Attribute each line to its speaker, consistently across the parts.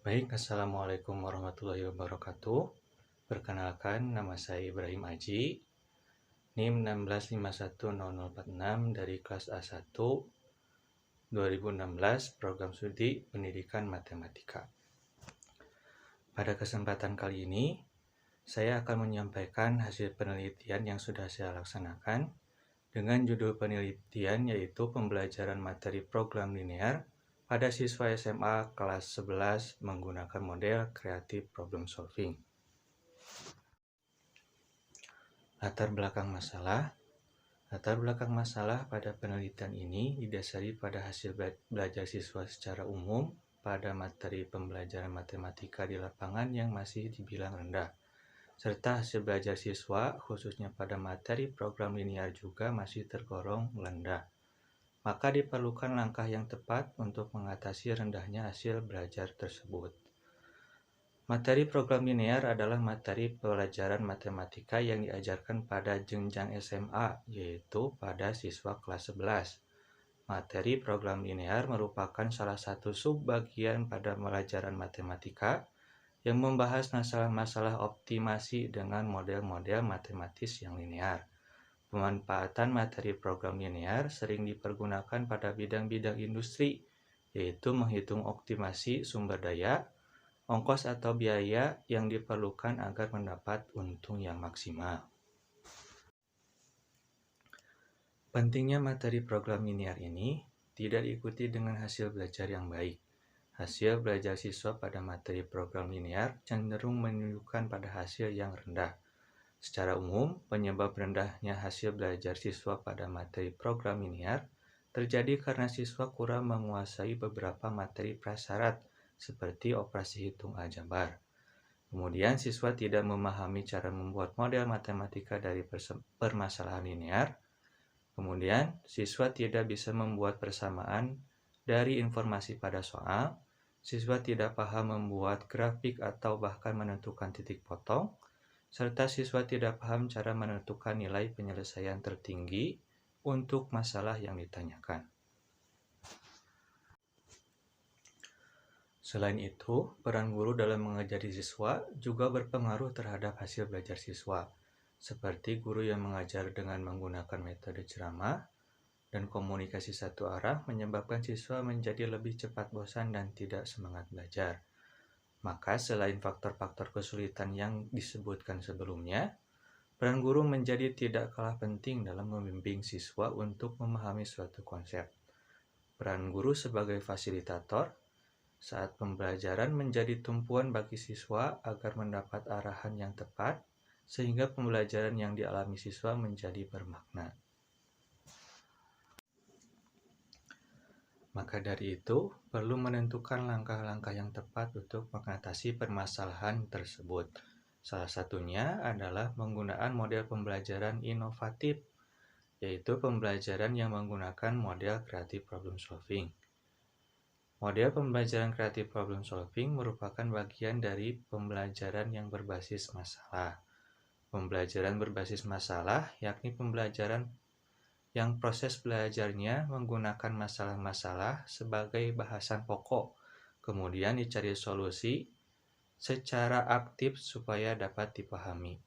Speaker 1: Baik, Assalamualaikum warahmatullahi wabarakatuh. Perkenalkan, nama saya Ibrahim Aji, NIM 16510046 dari kelas A1 2016, Program Studi Pendidikan Matematika. Pada kesempatan kali ini, saya akan menyampaikan hasil penelitian yang sudah saya laksanakan dengan judul penelitian yaitu pembelajaran materi program linear pada siswa SMA kelas 11 menggunakan model Creative Problem Solving. Latar belakang masalah pada penelitian ini didasari pada hasil belajar siswa secara umum pada materi pembelajaran matematika di lapangan yang masih dibilang rendah, serta hasil belajar siswa khususnya pada materi program linear juga masih tergolong rendah. Maka diperlukan langkah yang tepat untuk mengatasi rendahnya hasil belajar tersebut. Materi program linear adalah materi pelajaran matematika yang diajarkan pada jenjang SMA, yaitu pada siswa kelas 11. Materi program linear merupakan salah satu subbagian pada pelajaran matematika yang membahas masalah-masalah optimasi dengan model-model matematis yang linear. Pemanfaatan materi program linear sering dipergunakan pada bidang-bidang industri, yaitu menghitung optimasi sumber daya, ongkos atau biaya yang diperlukan agar mendapat untung yang maksimal. Pentingnya materi program linear ini tidak diikuti dengan hasil belajar yang baik. Hasil belajar siswa pada materi program linear cenderung menunjukkan pada hasil yang rendah. Secara umum, penyebab rendahnya hasil belajar siswa pada materi program linear terjadi karena siswa kurang menguasai beberapa materi prasyarat seperti operasi hitung aljabar. Kemudian siswa tidak memahami cara membuat model matematika dari permasalahan linear. Kemudian siswa tidak bisa membuat persamaan dari informasi pada soal. Siswa tidak paham membuat grafik atau bahkan menentukan titik potong. Serta siswa tidak paham cara menentukan nilai penyelesaian tertinggi untuk masalah yang ditanyakan. Selain itu, peran guru dalam mengajari siswa juga berpengaruh terhadap hasil belajar siswa, seperti guru yang mengajar dengan menggunakan metode ceramah dan komunikasi satu arah menyebabkan siswa menjadi lebih cepat bosan dan tidak semangat belajar. Maka selain faktor-faktor kesulitan yang disebutkan sebelumnya, peran guru menjadi tidak kalah penting dalam membimbing siswa untuk memahami suatu konsep. Peran guru sebagai fasilitator saat pembelajaran menjadi tumpuan bagi siswa agar mendapat arahan yang tepat, sehingga pembelajaran yang dialami siswa menjadi bermakna. Maka dari itu, perlu menentukan langkah-langkah yang tepat untuk mengatasi permasalahan tersebut. Salah satunya adalah penggunaan model pembelajaran inovatif, yaitu pembelajaran yang menggunakan model Creative Problem Solving. Model pembelajaran Creative Problem Solving merupakan bagian dari pembelajaran yang berbasis masalah. Pembelajaran berbasis masalah yakni pembelajaran yang proses belajarnya menggunakan masalah-masalah sebagai bahasan pokok, kemudian dicari solusi secara aktif supaya dapat dipahami.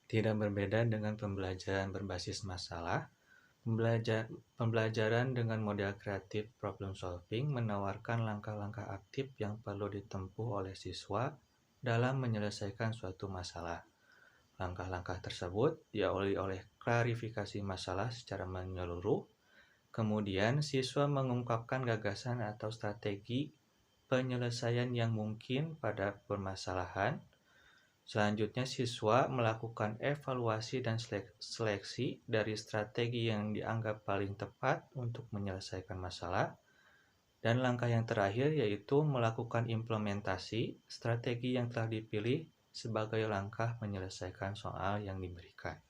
Speaker 1: Tidak berbeda dengan pembelajaran berbasis masalah, pembelajaran dengan model Creative Problem Solving menawarkan langkah-langkah aktif yang perlu ditempuh oleh siswa dalam menyelesaikan suatu masalah. Langkah-langkah tersebut diawali oleh klarifikasi masalah secara menyeluruh, kemudian siswa mengungkapkan gagasan atau strategi penyelesaian yang mungkin pada permasalahan. Selanjutnya siswa melakukan evaluasi dan seleksi dari strategi yang dianggap paling tepat untuk menyelesaikan masalah. Dan langkah yang terakhir yaitu melakukan implementasi strategi yang telah dipilih sebagai langkah menyelesaikan soal yang diberikan.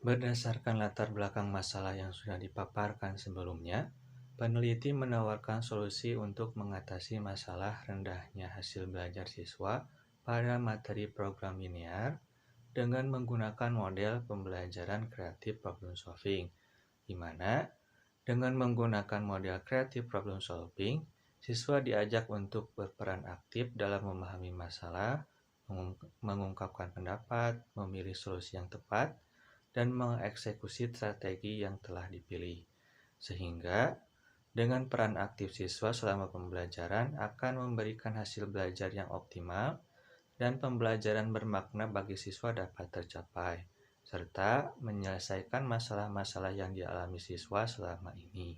Speaker 1: Berdasarkan latar belakang masalah yang sudah dipaparkan sebelumnya, peneliti menawarkan solusi untuk mengatasi masalah rendahnya hasil belajar siswa pada materi program linear dengan menggunakan model pembelajaran Creative Problem Solving, di mana Dengan menggunakan model creative problem solving, siswa diajak untuk berperan aktif dalam memahami masalah, mengungkapkan pendapat, memilih solusi yang tepat, dan mengeksekusi strategi yang telah dipilih. Sehingga dengan peran aktif siswa selama pembelajaran akan memberikan hasil belajar yang optimal dan pembelajaran bermakna bagi siswa dapat tercapai, serta menyelesaikan masalah-masalah yang dialami siswa selama ini.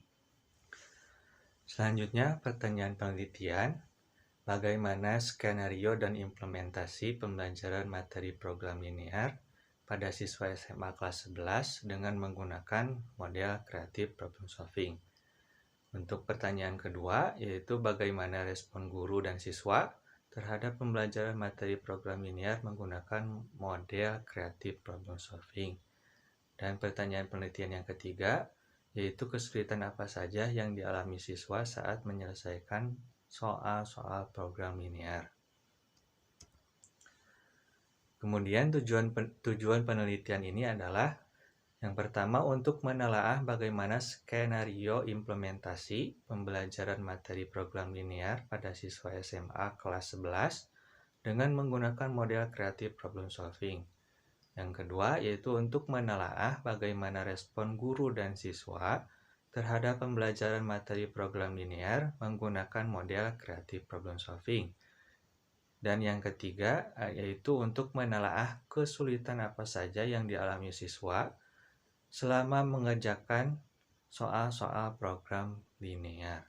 Speaker 1: Selanjutnya, pertanyaan penelitian, bagaimana skenario dan implementasi pembelajaran materi program linear pada siswa SMA kelas 11 dengan menggunakan model creative problem solving. Untuk pertanyaan kedua, yaitu bagaimana respon guru dan siswa terhadap pembelajaran materi program linear menggunakan model creative problem solving. Dan pertanyaan penelitian yang ketiga, yaitu kesulitan apa saja yang dialami siswa saat menyelesaikan soal-soal program linear. Kemudian tujuan penelitian ini adalah yang pertama untuk menelaah bagaimana skenario implementasi pembelajaran materi program linear pada siswa SMA kelas 11 dengan menggunakan model creative problem solving. Yang kedua yaitu untuk menelaah bagaimana respon guru dan siswa terhadap pembelajaran materi program linear menggunakan model creative problem solving. Dan yang ketiga yaitu untuk menelaah kesulitan apa saja yang dialami siswa selama mengerjakan soal-soal program linear.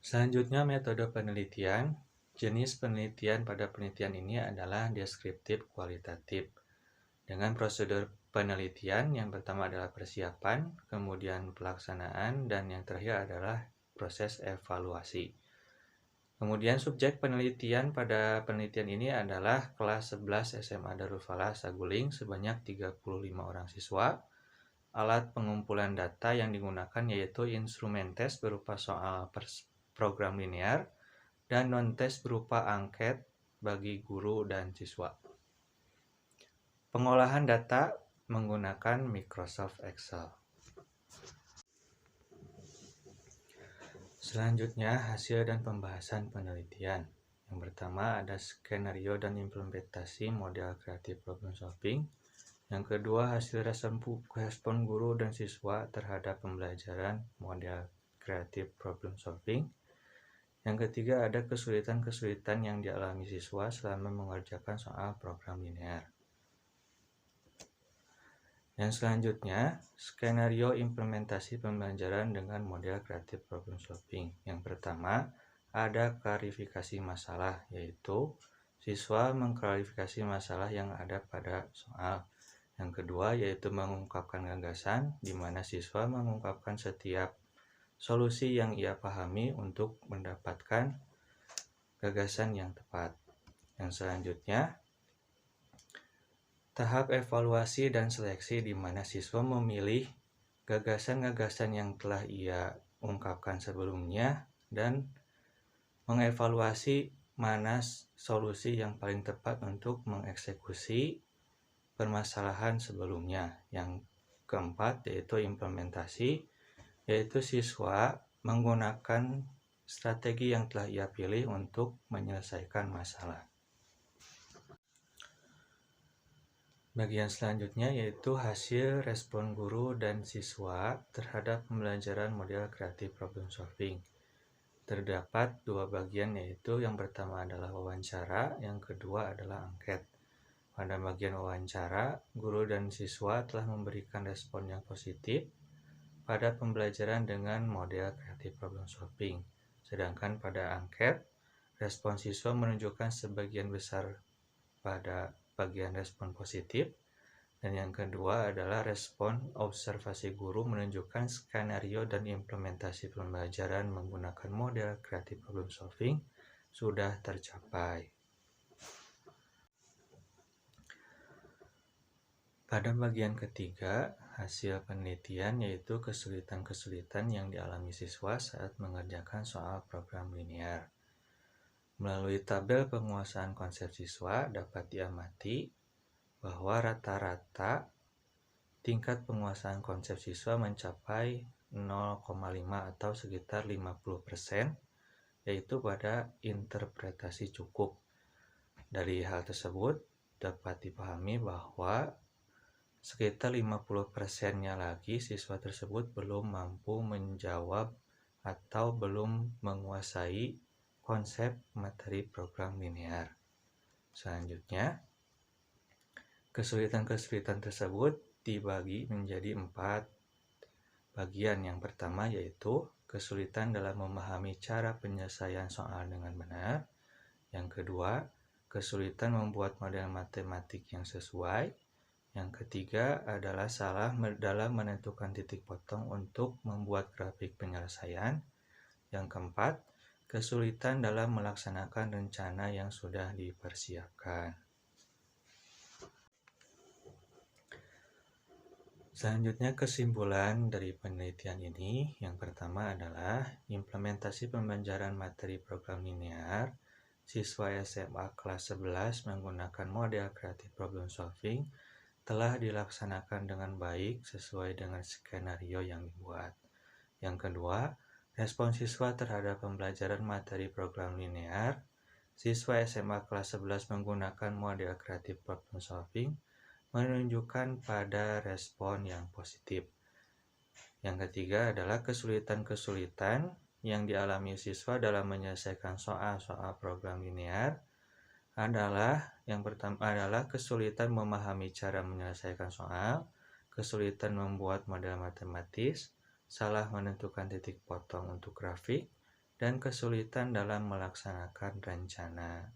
Speaker 1: Selanjutnya metode penelitian. Jenis penelitian pada penelitian ini adalah deskriptif kualitatif. Dengan prosedur penelitian yang pertama adalah persiapan, kemudian pelaksanaan, dan yang terakhir adalah proses evaluasi. Kemudian subjek penelitian pada penelitian ini adalah kelas 11 SMA Darul Falah Saguling sebanyak 35 orang siswa. Alat pengumpulan data yang digunakan yaitu instrumen tes berupa soal program linear dan non-tes berupa angket bagi guru dan siswa. Pengolahan data menggunakan Microsoft Excel. Selanjutnya, hasil dan pembahasan penelitian. Yang pertama ada skenario dan implementasi model creative problem solving. Yang kedua, hasil respon guru dan siswa terhadap pembelajaran model creative problem solving. Yang ketiga, ada kesulitan-kesulitan yang dialami siswa selama mengerjakan soal program linear. Yang selanjutnya, skenario implementasi pembelajaran dengan model creative problem solving. Yang pertama, ada klarifikasi masalah, yaitu siswa mengklarifikasi masalah yang ada pada soal. Yang kedua, yaitu mengungkapkan gagasan, di mana siswa mengungkapkan setiap solusi yang ia pahami untuk mendapatkan gagasan yang tepat. Yang selanjutnya, tahap evaluasi dan seleksi di mana siswa memilih gagasan-gagasan yang telah ia ungkapkan sebelumnya dan mengevaluasi mana solusi yang paling tepat untuk mengeksekusi permasalahan sebelumnya. Yang keempat yaitu implementasi, yaitu siswa menggunakan strategi yang telah ia pilih untuk menyelesaikan masalah. Bagian selanjutnya yaitu hasil respon guru dan siswa terhadap pembelajaran model creative problem solving. Terdapat dua bagian, yaitu yang pertama adalah wawancara, yang kedua adalah angket. Pada bagian wawancara, guru dan siswa telah memberikan respon yang positif pada pembelajaran dengan model creative problem solving. Sedangkan pada angket, respon siswa menunjukkan sebagian besar pada bagian respon positif, dan yang kedua adalah respon observasi guru menunjukkan skenario dan implementasi pembelajaran menggunakan model creative problem solving sudah tercapai. Pada bagian ketiga, hasil penelitian yaitu kesulitan-kesulitan yang dialami siswa saat mengerjakan soal program linear. Melalui tabel penguasaan konsep siswa dapat diamati bahwa rata-rata tingkat penguasaan konsep siswa mencapai 0,5 atau sekitar 50%, yaitu pada interpretasi cukup. Dari hal tersebut dapat dipahami bahwa sekitar 50%-nya lagi siswa tersebut belum mampu menjawab atau belum menguasai konsep materi program linear. Selanjutnya, kesulitan-kesulitan tersebut dibagi menjadi 4 bagian. Yang pertama yaitu kesulitan dalam memahami cara penyelesaian soal dengan benar. Yang kedua, kesulitan membuat model matematik yang sesuai. Yang ketiga adalah salah dalam menentukan titik potong untuk membuat grafik penyelesaian. Yang keempat, kesulitan dalam melaksanakan rencana yang sudah dipersiapkan. Selanjutnya, kesimpulan dari penelitian ini, yang pertama adalah implementasi pembelajaran materi program linear siswa SMA kelas 11 menggunakan model creative problem solving telah dilaksanakan dengan baik sesuai dengan skenario yang dibuat. Yang kedua, respon siswa terhadap pembelajaran materi program linear siswa SMA kelas 11 menggunakan model creative problem solving menunjukkan pada respon yang positif. Yang ketiga adalah kesulitan-kesulitan yang dialami siswa dalam menyelesaikan soal-soal program linear yang pertama adalah kesulitan memahami cara menyelesaikan soal, kesulitan membuat model matematis, salah menentukan titik potong untuk grafik, dan kesulitan dalam melaksanakan rencana.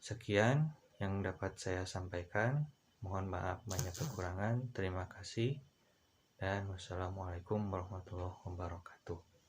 Speaker 1: Sekian yang dapat saya sampaikan. Mohon maaf banyak kekurangan. Terima kasih dan wassalamualaikum warahmatullahi wabarakatuh.